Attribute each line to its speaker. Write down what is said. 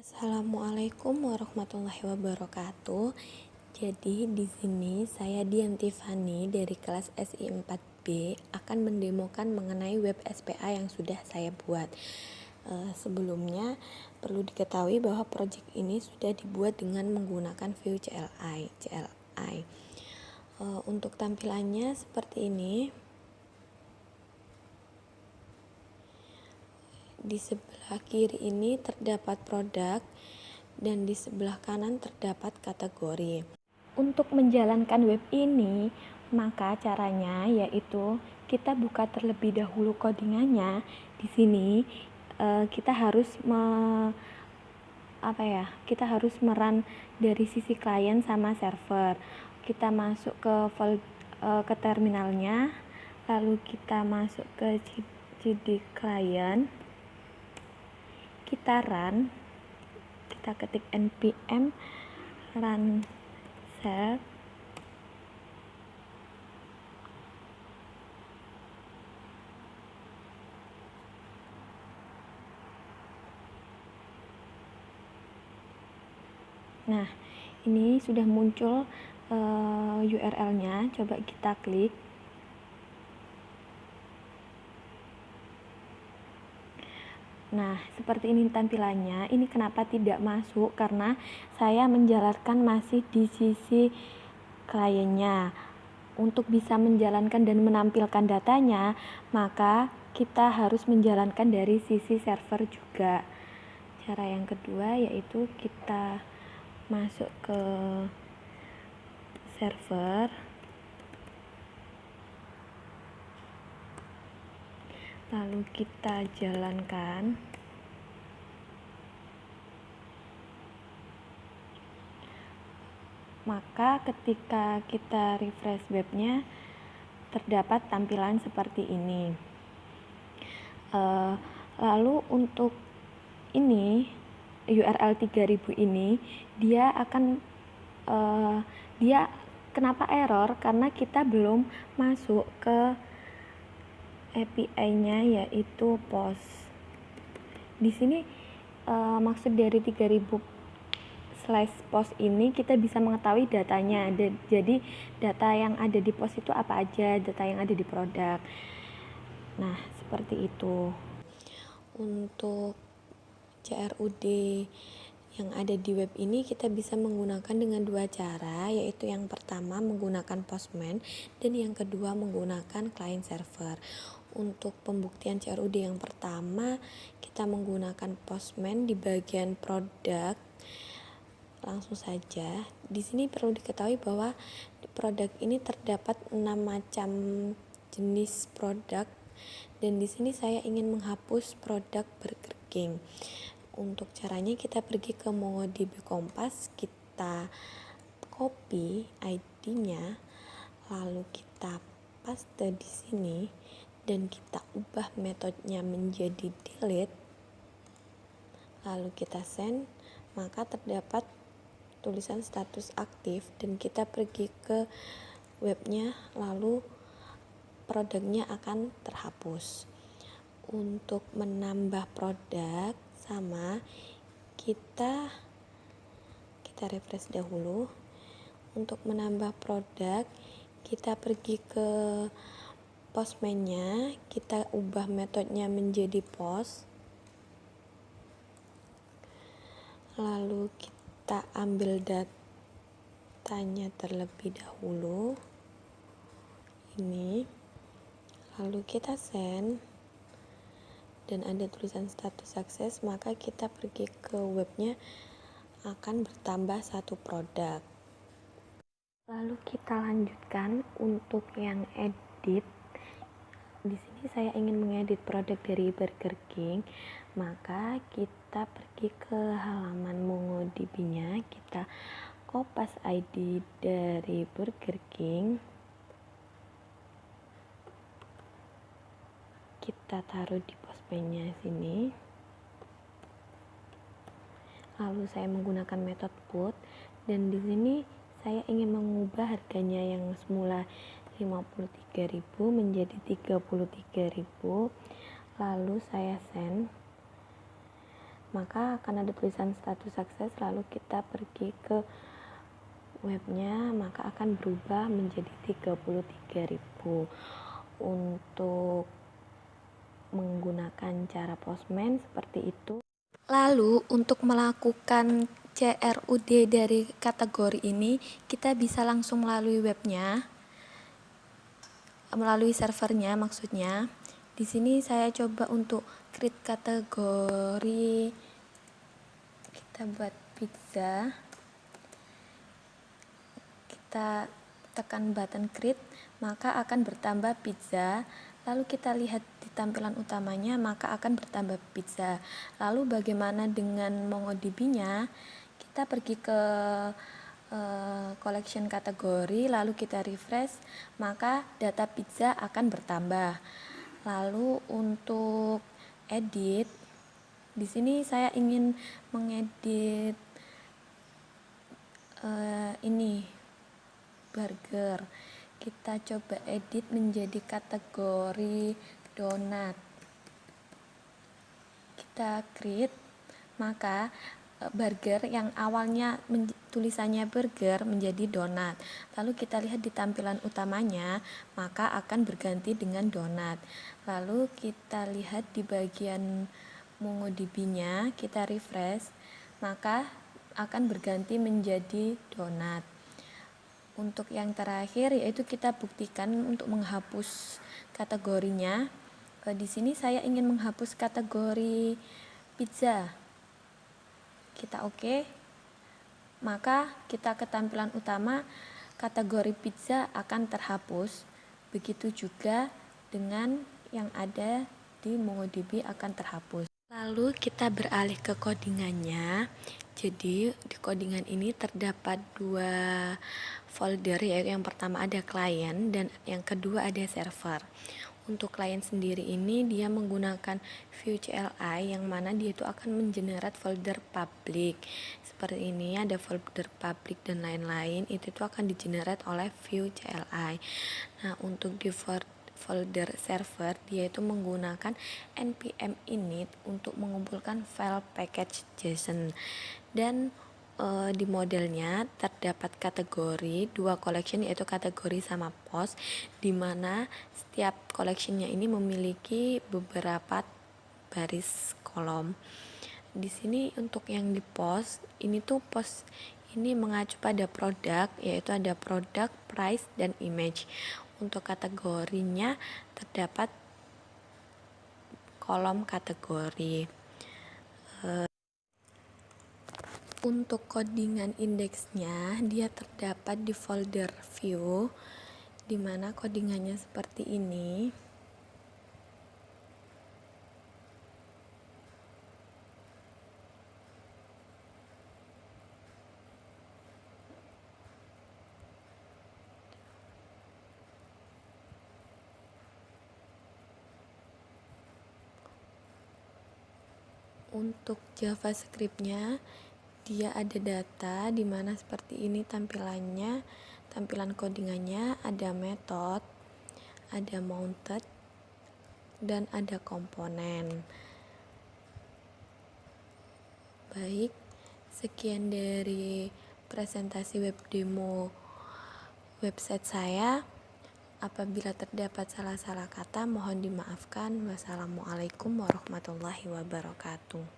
Speaker 1: Assalamualaikum warahmatullahi wabarakatuh. Jadi di sini saya Dian Tiffany dari kelas SI 4B akan mendemokan mengenai web SPA yang sudah saya buat. Sebelumnya perlu diketahui bahwa proyek ini sudah dibuat dengan menggunakan Vue CLI. Untuk tampilannya seperti ini. Di sebelah kiri ini terdapat produk dan di sebelah kanan terdapat kategori. Untuk menjalankan web ini, maka caranya yaitu kita buka terlebih dahulu codingannya. Di sini kita harus merun dari sisi klien sama server. Kita masuk ke terminalnya, lalu kita masuk ke CD client. Kita run, kita ketik npm run shell. Nah, ini sudah muncul URL-nya. Coba kita klik. Nah, seperti ini tampilannya. Ini kenapa tidak masuk? Karena saya menjalankan masih di sisi kliennya. Untuk bisa menjalankan dan menampilkan datanya, maka kita harus menjalankan dari sisi server juga. Cara yang kedua yaitu kita masuk ke server. Lalu kita jalankan. Maka ketika kita refresh webnya terdapat tampilan seperti ini. Lalu untuk ini URL 3000 ini dia kenapa error? Karena kita belum masuk ke API-nya yaitu post. Di sini maksud dari 3000/post ini kita bisa mengetahui datanya. Jadi data yang ada di post itu apa aja, data yang ada di produk. Nah, seperti itu. Untuk CRUD yang ada di web ini kita bisa menggunakan dengan dua cara, yaitu yang pertama menggunakan Postman dan yang kedua menggunakan client server. Untuk pembuktian CRUD yang pertama kita menggunakan Postman di bagian produk. Langsung saja. Di sini perlu diketahui bahwa di produk ini terdapat 6 macam jenis produk dan di sini saya ingin menghapus produk Burger King. Untuk caranya kita pergi ke MongoDB Kompas, kita copy ID-nya, lalu kita paste di sini dan kita ubah metodenya menjadi delete. Lalu kita send, maka terdapat tulisan status aktif dan kita pergi ke webnya, lalu produknya akan terhapus. Untuk menambah produk sama kita refresh dahulu. Untuk menambah produk kita pergi ke Postman-nya, kita ubah metodenya menjadi post, lalu kita ambil datanya terlebih dahulu ini, lalu kita send dan ada tulisan status sukses, maka kita pergi ke webnya, akan bertambah satu produk. Lalu kita lanjutkan untuk yang edit. Di sini saya ingin mengedit produk dari Burger King, maka kita pergi ke halaman MongoDB-nya, kita kopas ID dari Burger King, kita taruh di Postman-nya sini. Lalu saya menggunakan metode put dan di sini saya ingin mengubah harganya yang semula 53.000 menjadi 33.000. Lalu saya send. maka akan ada tulisan status sukses, lalu kita pergi ke webnya, maka akan berubah menjadi 33.000. Untuk menggunakan cara Postman seperti itu. Lalu untuk melakukan CRUD dari kategori ini, kita bisa langsung melalui webnya, melalui servernya maksudnya. Di sini saya coba untuk create kategori, kita buat pizza, kita tekan button create, maka akan bertambah pizza. Lalu kita lihat di tampilan utamanya, maka akan bertambah pizza. Lalu bagaimana dengan MongoDB-nya? Kita pergi ke collection kategori, lalu kita refresh, maka data pizza akan bertambah. Lalu untuk edit, di sini saya ingin mengedit ini burger. Kita coba edit menjadi kategori donat. Kita create, maka burger yang awalnya tulisannya burger menjadi donat. Lalu kita lihat di tampilan utamanya, maka akan berganti dengan donat. Lalu kita lihat di bagian MongoDB-nya, kita refresh, maka akan berganti menjadi donat. Untuk yang terakhir yaitu kita buktikan untuk menghapus kategorinya. Di sini saya ingin menghapus kategori pizza. Kita oke. Maka kita ke tampilan utama, kategori pizza akan terhapus. Begitu juga dengan yang ada di MongoDB akan terhapus. Lalu kita beralih ke codingannya. Jadi di codingan ini terdapat dua folder, yaitu yang pertama ada client dan yang kedua ada server. Untuk client sendiri ini dia menggunakan Vue.cli yang mana dia itu akan mengenerate folder public. Seperti ini ada folder public dan lain-lain, itu akan digenerate oleh Vue.cli. Nah, untuk di folder server dia itu menggunakan npm init untuk mengumpulkan file package JSON. Dan di modelnya terdapat kategori dua collection, yaitu kategori sama post, di mana setiap collectionnya ini memiliki beberapa baris kolom. Di sini untuk yang di post ini tuh post ini mengacu pada produk, yaitu ada produk, price, dan image. Untuk kategorinya terdapat kolom kategori. Untuk codingan indeksnya dia terdapat di folder view, di mana codingannya seperti ini. Untuk JavaScript-nya dia ada data di mana seperti ini tampilannya, tampilan codingannya, ada method, ada mounted, dan ada komponen. Baik, sekian dari presentasi web demo website saya. Apabila terdapat salah-salah kata mohon dimaafkan. Wassalamualaikum warahmatullahi wabarakatuh.